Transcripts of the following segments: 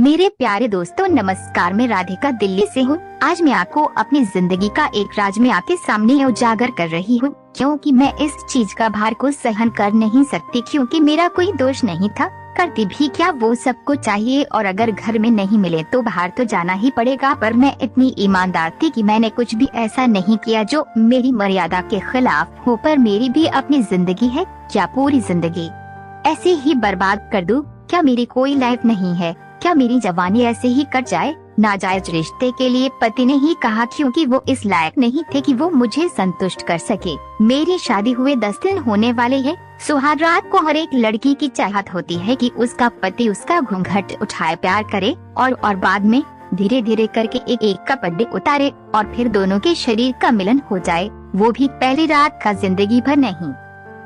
मेरे प्यारे दोस्तों नमस्कार, मैं राधिका दिल्ली से हूँ। आज मैं आपको अपनी जिंदगी का एक राज में आपके सामने उजागर कर रही हूँ, क्योंकि मैं इस चीज का भार को सहन कर नहीं सकती, क्योंकि मेरा कोई दोष नहीं था। करती भी क्या, वो सबको चाहिए और अगर घर में नहीं मिले तो बाहर तो जाना ही पड़ेगा। पर मैं इतनी ईमानदार थी कि मैंने कुछ भी ऐसा नहीं किया जो मेरी मर्यादा के खिलाफ हो। पर मेरी भी अपनी जिंदगी है, क्या पूरी जिंदगी ऐसे ही बर्बाद कर दूं? क्या मेरी कोई लाइफ नहीं है? क्या मेरी जवानी ऐसे ही कट जाए? नाजायज रिश्ते के लिए पति ने ही कहा, क्योंकि वो इस लायक नहीं थे कि वो मुझे संतुष्ट कर सके। मेरी शादी हुए 10 दिन होने वाले हैं। सुहाग रात को हर एक लड़की की चाहत होती है कि उसका पति उसका घूंघट उठाए, प्यार करे और बाद में धीरे धीरे करके एक एक का पर्दे उतारे और फिर दोनों के शरीर का मिलन हो जाए। वो भी पहली रात का, जिंदगी भर नहीं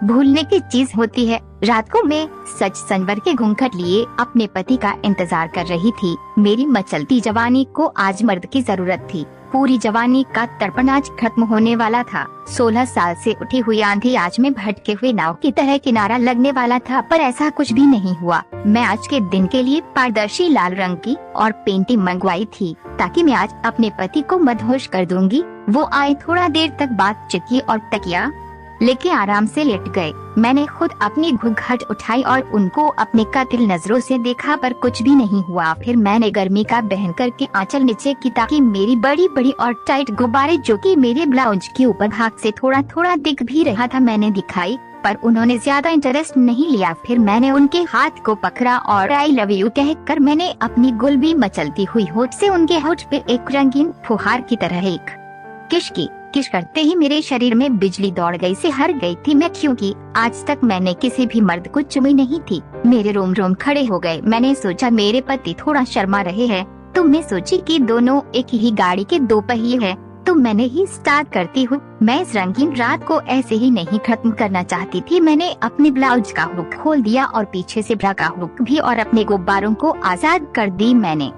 भूलने की चीज होती है। रात को मैं सच संवर के घूंघट लिए अपने पति का इंतजार कर रही थी। मेरी मचलती जवानी को आज मर्द की जरूरत थी। पूरी जवानी का तड़पन आज खत्म होने वाला था। 16 साल से उठी हुई आंधी आज में भटके हुए नाव की तरह किनारा लगने वाला था, पर ऐसा कुछ भी नहीं हुआ। मैं आज के दिन के लिए पारदर्शी लाल रंग की और पेंटिंग मंगवाई थी, ताकि मैं आज अपने पति को मदहोश कर दूंगी। वो आए, थोड़ा देर तक बातचीत की और तकिया लेके आराम से लेट गए। मैंने खुद अपनी घूंघट उठाई और उनको अपने कातिल नजरों से देखा, पर कुछ भी नहीं हुआ। फिर मैंने गर्मी का बहन करके आंचल नीचे की, ताकि मेरी बड़ी बड़ी और टाइट गुब्बारे, जो कि मेरे ब्लाउज के ऊपर भाग से थोड़ा थोड़ा दिख भी रहा था, मैंने दिखाई, पर उन्होंने ज्यादा इंटरेस्ट नहीं लिया। फिर मैंने उनके हाथ को पकड़ा और आई लव यू कहकर मैंने अपनी गुलबी मचलती हुई होठ से उनके होठ पे एक रंगीन फुहार की तरह एक किश की। किश करते ही मेरे शरीर में बिजली दौड़ गई से हर गई थी मैं, क्योंकि आज तक मैंने किसी भी मर्द को चुमी नहीं थी। मेरे रोम रोम खड़े हो गए। मैंने सोचा मेरे पति थोड़ा शर्मा रहे हैं, तो मैं सोची कि दोनों एक ही गाड़ी के दो पहिए हैं, तो मैंने ही स्टार्ट करती हूँ। मैं इस रंगीन रात को ऐसे ही नहीं खत्म करना चाहती थी। मैंने अपने ब्लाउज का हुक खोल दिया और पीछे से ब्रा का हुक भी, और अपने गुब्बारों को आजाद कर दी। मैंने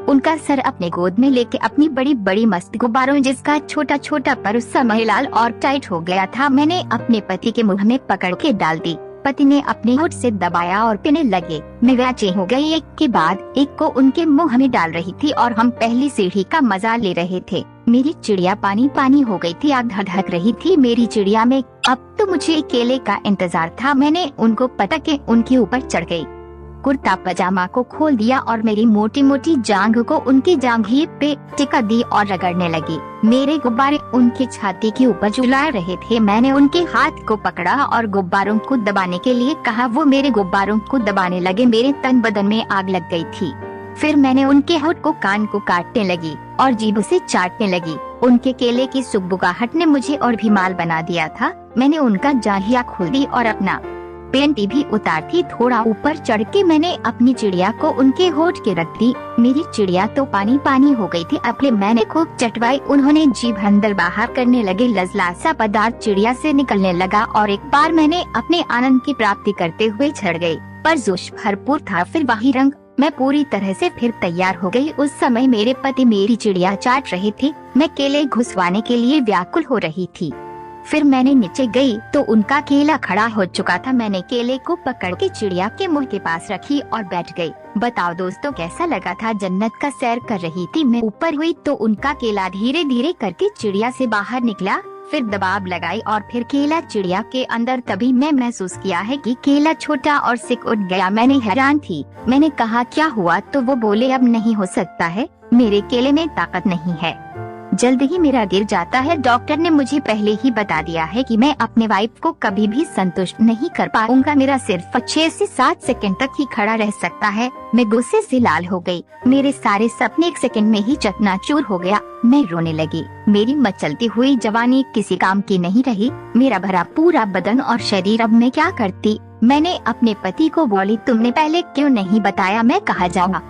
उनका सर अपने गोद में लेके अपनी बड़ी बड़ी मस्त गुब्बारों, जिसका छोटा छोटा पर उस समय लाल और टाइट हो गया था, मैंने अपने पति के मुंह में पकड़ के डाल दी। पति ने अपने होठ से दबाया और पीने लगे। मैं व्याचे हो गई, एक के बाद एक को उनके मुंह में डाल रही थी और हम पहली सीढ़ी का मजा ले रहे थे। मेरी चिड़िया पानी पानी हो गई थी, आग धधक रही थी मेरी चिड़िया में। अब तो मुझे केले का इंतजार था। मैंने उनको पटक के उनके ऊपर चढ़ गई, कुर्ता पजामा को खोल दिया और मेरी मोटी मोटी जांघ को उनकी जांघी पे टिका दी और रगड़ने लगी। मेरे गुब्बारे उनकी छाती के ऊपर झुला रहे थे। मैंने उनके हाथ को पकड़ा और गुब्बारों को दबाने के लिए कहा। वो मेरे गुब्बारों को दबाने लगे। मेरे तन बदन में आग लग गई थी। फिर मैंने उनके होठ को, कान को काटने लगी और जीभ से चाटने लगी। उनके केले की सुगबुगाहट ने मुझे और भी माल बना दिया था। मैंने उनका जांघिया खोल दी और अपना पेंटी भी उतार थी। थोड़ा ऊपर चढ़ के मैंने अपनी चिड़िया को उनके होठ के रख दी। मेरी चिड़िया तो पानी पानी हो गई थी। अपने मैंने खूब चटवाई। उन्होंने जीभ अंदर बाहर करने लगे। लजलासा पदार्थ चिड़िया से निकलने लगा और एक बार मैंने अपने आनंद की प्राप्ति करते हुए चढ़ गई, पर जोश भरपूर था। फिर वही रंग। मैं पूरी तरह से फिर तैयार हो गई। उस समय मेरे पति मेरी चिड़िया चाट रहे थे। मैं केले घुसवाने के लिए व्याकुल हो रही थी। फिर मैंने नीचे गई तो उनका केला खड़ा हो चुका था। मैंने केले को पकड़ के चिड़िया के मुंह के पास रखी और बैठ गई। बताओ दोस्तों, कैसा लगा था? जन्नत का सैर कर रही थी मैं। ऊपर हुई तो उनका केला धीरे धीरे करके चिड़िया से बाहर निकला। फिर दबाव लगाई और फिर केला चिड़िया के अंदर। तभी मैं महसूस किया है कि केला छोटा और सिक उठ गया। मैंने हैरान थी। मैंने कहा क्या हुआ? तो वो बोले अब नहीं हो सकता है, मेरे केले में ताकत नहीं है, जल्द ही मेरा गिर जाता है। डॉक्टर ने मुझे पहले ही बता दिया है कि मैं अपने वाइफ को कभी भी संतुष्ट नहीं कर पाऊंगा। मेरा सिर्फ 6 से 7 सेकंड तक ही खड़ा रह सकता है। मैं गुस्से से लाल हो गई। मेरे सारे सपने एक सेकंड में ही चकनाचूर हो गया। मैं रोने लगी। मेरी मचलती हुई जवानी किसी काम की नहीं रही। मेरा भरा पूरा बदन और शरीर। अब मैं क्या करती? मैंने अपने पति को बोली, तुमने पहले क्यों नहीं बताया? मैं कहाँ जाऊँगा?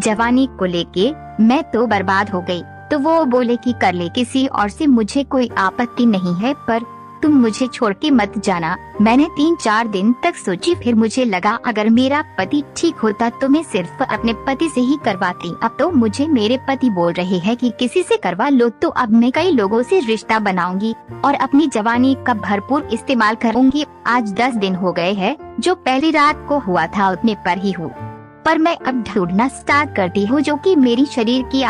जवानी को लेके मैं तो बर्बाद हो गई। तो वो बोले कि कर ले किसी और से, मुझे कोई आपत्ति नहीं है, पर तुम मुझे छोड़ के मत जाना। मैंने 3-4 दिन तक सोची। फिर मुझे लगा अगर मेरा पति ठीक होता तो मैं सिर्फ अपने पति से ही करवाती। अब तो मुझे मेरे पति बोल रहे हैं कि किसी से करवा लो, तो अब मैं कई लोगों से रिश्ता बनाऊंगी और अपनी जवानी का भरपूर इस्तेमाल करूंगी। आज 10 दिन हो गए हैं। जो पहली रात को हुआ था उतने पर ही हूँ। पर मैं अब ढूंढना स्टार्ट करती हूँ जो कि मेरी शरीर की